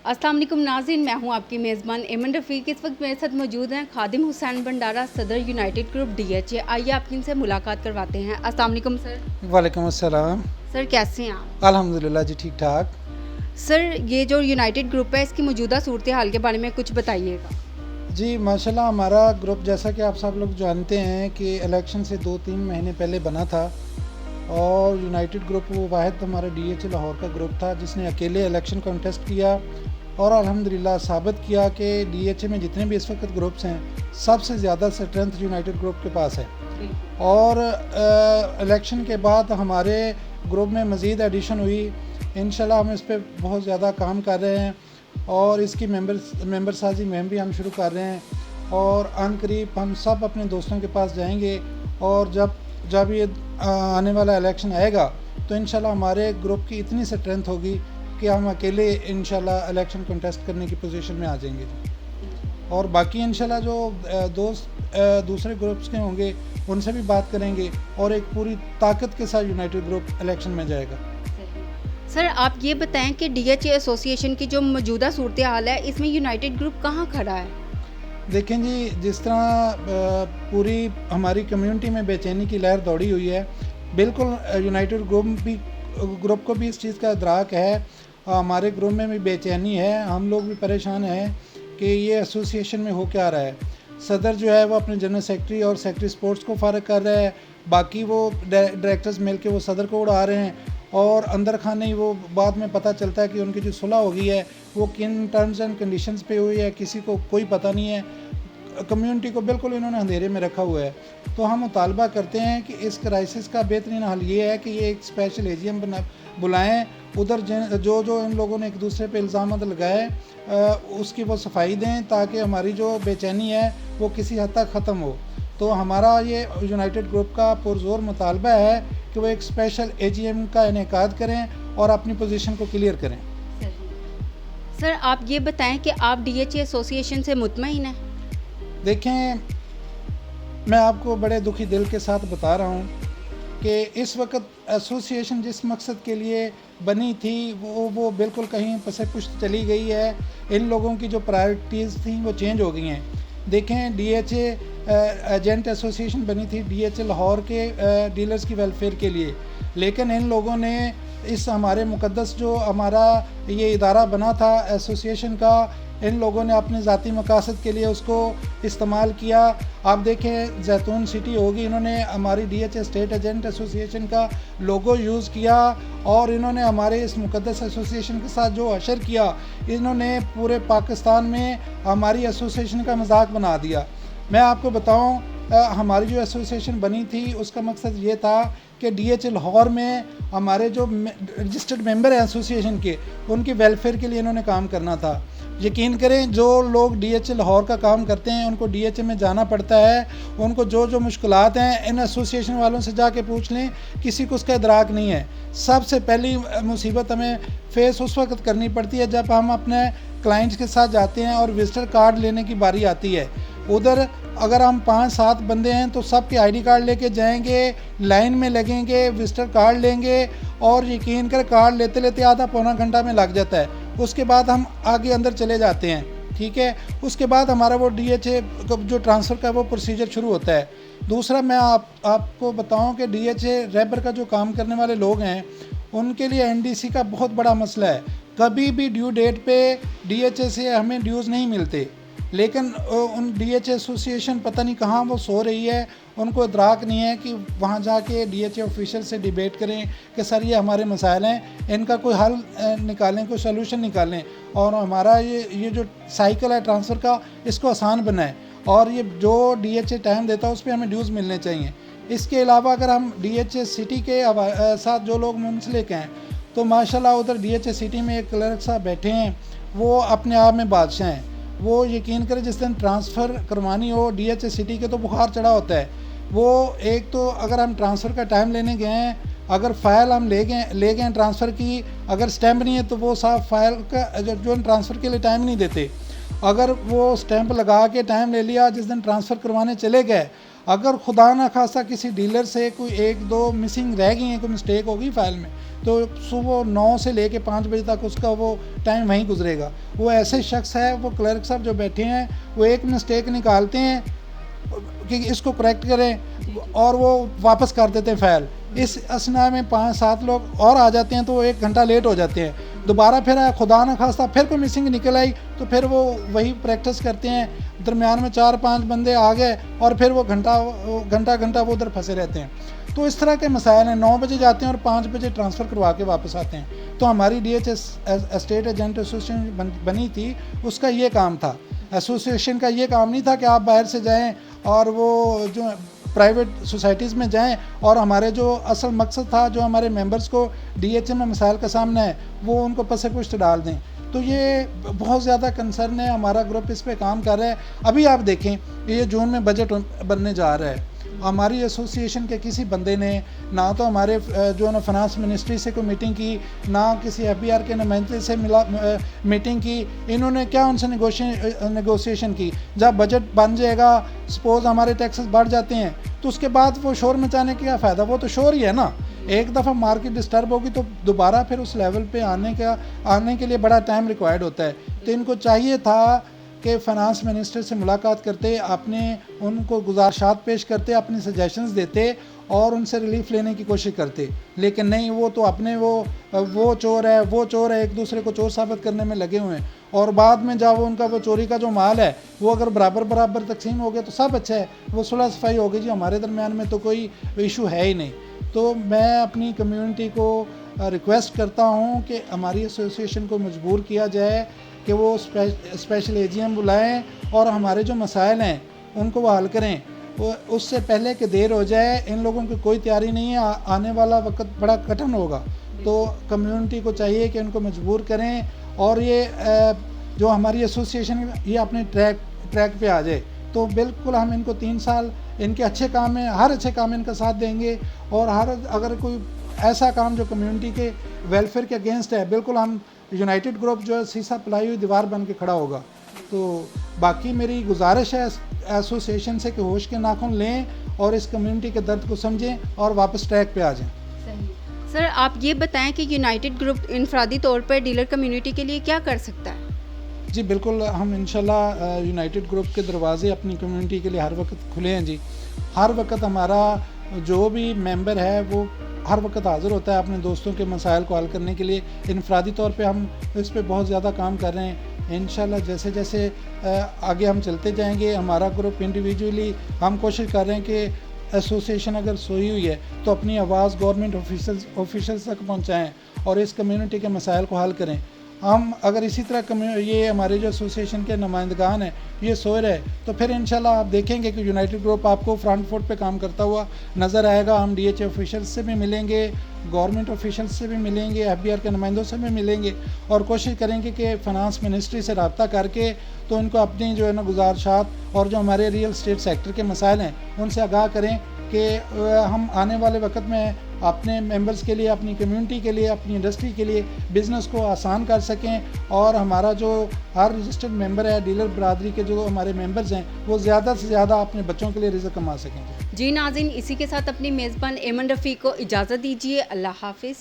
अस्सलाम वालेकुम नाज़रीन, मैं हूं आपकी मेज़बान एमन रफ़ीक। इस वक्त मेरे साथ मौजूद हैं खादिम हुसैन भंडारा, सदर यूनाइटेड ग्रुप DHA। आइए आपकी इनसे मुलाकात करवाते हैं। अस्सलाम वालेकुम सर। वालेकुम अस्सलाम। सर कैसे हैं आप? अल्हम्दुलिल्लाह जी, ठीक ठाक। सर ये जो यूनाइटेड ग्रुप है इसकी मौजूदा सूरत हाल के बारे में कुछ बताइएगा। जी माशाल्लाह, हमारा ग्रुप जैसा कि आप सब लोग जानते हैं कि इलेक्शन से 2-3 महीने पहले बना था, और यूनाइटेड ग्रुप वो वाहिद हमारा DHA लाहौर का ग्रुप था जिसने अकेले इलेक्शन कॉन्टेस्ट किया, और अल्हम्दुलिल्लाह साबित किया कि DHA में जितने भी इस वक्त ग्रुप्स हैं सबसे ज़्यादा स्ट्रेंथ यूनाइटेड ग्रुप के पास है। और इलेक्शन के बाद हमारे ग्रुप में मज़ीद एडिशन हुई। इंशाल्लाह हम इस पर बहुत ज़्यादा काम कर रहे हैं, और इसकी मेंबर साजी मुहिम भी हम शुरू कर रहे हैं, और अनकरीब हम सब अपने दोस्तों के पास जाएंगे, और जब ये आने वाला इलेक्शन आएगा तो इंशाल्लाह हमारे ग्रुप की इतनी स्ट्रेंथ होगी कि हम अकेले इंशाल्लाह इलेक्शन कंटेस्ट करने की पोजीशन में आ जाएंगे। और बाकी इंशाल्लाह जो दोस्त दूसरे ग्रुप्स के होंगे उनसे भी बात करेंगे, और एक पूरी ताकत के साथ यूनाइटेड ग्रुप इलेक्शन में जाएगा। सर आप ये बताएं कि DHA एसोसिएशन की जो मौजूदा सूरत हाल है इसमें यूनाइटेड ग्रुप कहाँ खड़ा है? देखें जी, जिस तरह पूरी हमारी कम्युनिटी में बेचैनी की लहर दौड़ी हुई है, बिल्कुल यूनाइटेड ग्रुप को भी इस चीज़ का इदराक है। हमारे ग्रुप में भी बेचैनी है, हम लोग भी परेशान हैं कि ये एसोसिएशन में हो क्या रहा है। सदर जो है वो अपने जनरल सेक्रेटरी और सेक्रेटरी स्पोर्ट्स को फारग कर रहा है, बाकी वो डायरेक्टर्स मिल के वो सदर को उड़ा रहे हैं, और अंदर खाने ही वो बाद में पता चलता है कि उनकी जो सुलह हो गई है वो किन टर्म्स एंड कंडीशंस पे हुई है, किसी को कोई पता नहीं है। कम्युनिटी को बिल्कुल इन्होंने अंधेरे में रखा हुआ है। तो हम मुतालबा करते हैं कि इस क्राइसिस का बेहतरीन हल ये है कि ये एक स्पेशल AGM बुलाएं, उधर जो इन लोगों ने एक दूसरे पे इल्ज़ाम लगाए उसकी वो सफाई दें, ताकि हमारी जो बेचैनी है वो किसी हद तक ख़त्म हो। तो हमारा ये यूनाइटेड ग्रुप का पुरज़ोर मुतालबा है कि वो एक स्पेशल AGM का इनेकाद करें और अपनी पोजीशन को क्लियर करें। सर आप ये बताएं कि आप DHA एसोसिएशन से मुतमईन हैं? देखें, मैं आपको बड़े दुखी दिल के साथ बता रहा हूँ कि इस वक्त एसोसिएशन जिस मकसद के लिए बनी थी वो बिल्कुल कहीं पसे पुश्त चली गई है। इन लोगों की जो प्रायोरिटीज़ थी वो चेंज हो गई हैं। देखें, DHA एजेंट एसोसिएशन बनी थी DHA लाहौर के डीलर्स की वेलफेयर के लिए, लेकिन इन लोगों ने इस हमारे मुकद्दस जो हमारा ये इदारा बना था एसोसिएशन का, इन लोगों ने अपने ज़ाती मकासद के लिए उसको इस्तेमाल किया। आप देखें, जैतून सिटी होगी, इन्होंने हमारी DHA स्टेट एजेंट एसोसिएशन का लोगो यूज़ किया, और इन्होंने हमारे इस मुकद्दस एसोसिएशन के साथ जो हशर किया, इन्होंने पूरे पाकिस्तान में हमारी एसोसिएशन का मजाक बना दिया। मैं आपको बताऊं, हमारी जो एसोसिएशन बनी थी उसका मकसद ये था कि DHA लाहौर में हमारे जो रजिस्टर्ड मेंबर हैं एसोसिएशन के, उनकी वेलफेयर के लिए इन्होंने काम करना था। यकीन करें, जो लोग DHA लाहौर का काम करते हैं उनको DHA में जाना पड़ता है, उनको जो मुश्किलात हैं इन एसोसिएशन वालों से जाके पूछ लें, किसी को उसका इदराक नहीं है। सबसे पहली मुसीबत हमें फेस उस वक्त करनी पड़ती है जब हम अपने क्लाइंट्स के साथ जाते हैं और विजिटर कार्ड लेने की बारी आती है। उधर अगर हम 5-7 बंदे हैं तो सब के ID कार्ड लेके जाएंगे, लाइन में लगेंगे, विजिटर कार्ड लेंगे, और यकीन कर कार्ड लेते लेते आधा पौना घंटा में लग जाता है। उसके बाद हम आगे अंदर चले जाते हैं, ठीक है। उसके बाद हमारा वो DHA जो ट्रांसफ़र का वो प्रोसीजर शुरू होता है। दूसरा, मैं आपको बताऊं कि DHA रैबर का जो काम करने वाले लोग हैं उनके लिए NDC का बहुत बड़ा मसला है। कभी भी ड्यू डेट पे DHA से हमें ड्यूज़ नहीं मिलते, लेकिन उन DHA एसोसिएशन पता नहीं कहाँ वो सो रही है, उनको इदराक नहीं है कि वहाँ जाके DHA ऑफिशियल से डिबेट करें कि सर ये हमारे मसाइल हैं, इनका कोई हल निकालें, कोई सलूशन निकालें, और हमारा ये जो साइकिल है ट्रांसफ़र का, इसको आसान बनाएं, और ये जो DHA टाइम देता है उस पर हमें ड्यूज़ मिलने चाहिए। इसके अलावा अगर हम DHA सिटी के साथ जो लोग मुंसलिक हैं, तो माशाल्लाह उधर DHA सिटी में एक क्लर्क साहब बैठे हैं, वो अपने आप में बादशाह हैं। वो यकीन करें, जिस दिन ट्रांसफ़र करवानी हो DHA सिटी के तो बुखार चढ़ा होता है। वो एक तो अगर हम ट्रांसफ़र का टाइम लेने गए हैं, अगर फ़ाइल हम ले गए ट्रांसफ़र की, अगर स्टैंप नहीं है तो वो साहब फ़ाइल का जो ट्रांसफ़र के लिए टाइम नहीं देते। अगर वो स्टैंप लगा के टाइम ले लिया, जिस दिन ट्रांसफ़र करवाने चले गए, اگر خدا نہ خواستہ کسی ڈیلر سے کوئی 1-2 مسنگ رہ گئی ہیں, کوئی مسٹیک ہوگی فائل میں, تو صبح 9 سے لے کے 5 بجے تک اس کا وہ ٹائم وہیں گزرے گا. وہ ایسے شخص ہے, وہ کلرک صاحب جو بیٹھے ہیں, وہ ایک مسٹیک نکالتے ہیں کہ اس کو کریکٹ کریں اور وہ واپس کر دیتے ہیں فائل. اس اسنا میں 5-7 لوگ اور آ جاتے ہیں تو وہ 1 گھنٹہ لیٹ ہو جاتے ہیں. دوبارہ پھر خدا نہ خواستہ پھر کوئی مسنگ نکل آئی تو پھر وہ وہی پریکٹس کرتے ہیں. درمیان میں 4-5 بندے آ گئے اور پھر وہ گھنٹہ وہ ادھر پھنسے رہتے ہیں. تو اس طرح کے مسائل ہیں. 9 بجے جاتے ہیں اور 5 بجے ٹرانسفر کروا کے واپس آتے ہیں. تو ہماری D H S estate agent association بنی تھی, اس کا یہ کام تھا. ایسوسیشن کا یہ کام نہیں تھا کہ آپ باہر سے جائیں اور وہ جو پرائیویٹ سوسائٹیز میں جائیں, اور ہمارے جو اصل مقصد تھا جو ہمارے ممبرز کو ڈی ایچ ایم میں مسائل کا سامنا ہے وہ ان کو پس پشت ڈال دیں. تو یہ بہت زیادہ کنسرن ہے, ہمارا گروپ اس پہ کام کر رہا ہے. ابھی آپ دیکھیں یہ جون میں بجٹ بننے جا رہا ہے, ہماری ایسوسیشن کے کسی بندے نے نہ تو ہمارے جو ہے نا فنانس منسٹری سے کوئی میٹنگ کی, نہ کسی ایف بی آر کے نمائندے سے میٹنگ کی. انہوں نے کیا ان سے نیگوسیشن کی؟ جب بجٹ بن جائے گا, سپوز ہمارے ٹیکسز بڑھ جاتے ہیں تو اس کے بعد وہ شور مچانے کا کیا فائدہ؟ وہ تو شور ہی ہے نا. ایک دفعہ مارکیٹ ڈسٹرب ہوگی تو دوبارہ پھر اس لیول پہ آنے کے لیے بڑا ٹائم ریکوائرڈ ہوتا ہے. تو ان کو چاہیے تھا کہ فنانس منسٹر سے ملاقات کرتے, اپنے ان کو گزارشات پیش کرتے, اپنی سجیشنز دیتے اور ان سے ریلیف لینے کی کوشش کرتے. لیکن نہیں, وہ تو اپنے وہ چور ہے, ایک دوسرے کو چور ثابت کرنے میں لگے ہوئے ہیں. اور بعد میں جب ان کا وہ چوری کا جو مال ہے وہ اگر برابر تقسیم ہو گیا تو سب اچھا ہے, وہ صلح صفائی ہو گئی. جی ہمارے درمیان میں تو کوئی ایشو ہے ہی نہیں. تو میں اپنی کمیونٹی کو ریکویسٹ کرتا ہوں کہ ہماری ایسوسیشن کو مجبور کیا جائے کہ وہ اسپیشل اے جی ایم بلائیں اور ہمارے جو مسائل ہیں ان کو وہ حل کریں. اس سے پہلے کہ دیر ہو جائے, ان لوگوں کی کوئی تیاری نہیں ہے, آنے والا وقت بڑا کٹھن ہوگا. تو کمیونٹی کو چاہیے کہ ان کو مجبور کریں اور یہ جو ہماری ایسوسیشن یہ اپنے ٹریک پہ آ جائے. تو بالکل ہم ان کو 3 سال ان کے اچھے کام میں, ہر اچھے کام میں ان کا ساتھ دیں گے, اور اگر کوئی ایسا کام جو کمیونٹی کے ویلفیئر کے اگینسٹ ہے, بالکل ہم یونائٹڈ گروپ جو ہے سیسا پلائی ہوئی دیوار بن کے کھڑا ہوگا. تو باقی میری گزارش ہے ایسوسیشن سے کہ ہوش کے ناخن لیں اور اس کمیونٹی کے درد کو سمجھیں اور واپس ٹریک پہ آ جائیں. سر آپ یہ بتائیں کہ یونائٹڈ گروپ انفرادی طور پر ڈیلر کمیونٹی کے لیے کیا کر سکتا ہے؟ جی بالکل, ہم انشاءاللہ یونائٹڈ گروپ کے دروازے اپنی کمیونٹی کے لیے ہر وقت کھلے ہیں. جی ہر وقت ہمارا جو بھی ممبر ہے وہ ہر وقت حاضر ہوتا ہے اپنے دوستوں کے مسائل کو حل کرنے کے لیے. انفرادی طور پہ ہم اس پہ بہت زیادہ کام کر رہے ہیں. انشاءاللہ جیسے جیسے آگے ہم چلتے جائیں گے, ہمارا گروپ انڈیویجولی ہم کوشش کر رہے ہیں کہ ایسوسیشن اگر سوئی ہوئی ہے تو اپنی آواز گورنمنٹ آفیشلز تک پہنچائیں اور اس کمیونٹی کے مسائل کو حل کریں. ہم اگر اسی طرح یہ ہمارے جو ایسوسیشن کے نمائندگان ہیں یہ سوئے رہے تو پھر انشاءاللہ آپ دیکھیں گے کہ یونائٹڈ گروپ آپ کو فرنٹ فوٹ پہ کام کرتا ہوا نظر آئے گا. ہم ڈی ایچ اے آفیشلز سے بھی ملیں گے, گورنمنٹ آفیشلز سے بھی ملیں گے, ایف بی آر کے نمائندوں سے بھی ملیں گے, اور کوشش کریں گے کہ فنانس منسٹری سے رابطہ کر کے تو ان کو اپنی جو ہے نا گزارشات اور جو ہمارے ریئل اسٹیٹ سیکٹر کے مسائل ہیں ان سے آگاہ کریں کہ ہم آنے والے وقت میں اپنے ممبرز کے لیے, اپنی کمیونٹی کے لیے, اپنی انڈسٹری کے لیے بزنس کو آسان کر سکیں, اور ہمارا جو ہر رجسٹرڈ ممبر ہے, ڈیلر برادری کے جو ہمارے ممبرز ہیں, وہ زیادہ سے زیادہ اپنے بچوں کے لیے رزق کما سکیں. جی ناظرین, اسی کے ساتھ اپنی میزبان ایمن رفیق کو اجازت دیجیے. اللہ حافظ.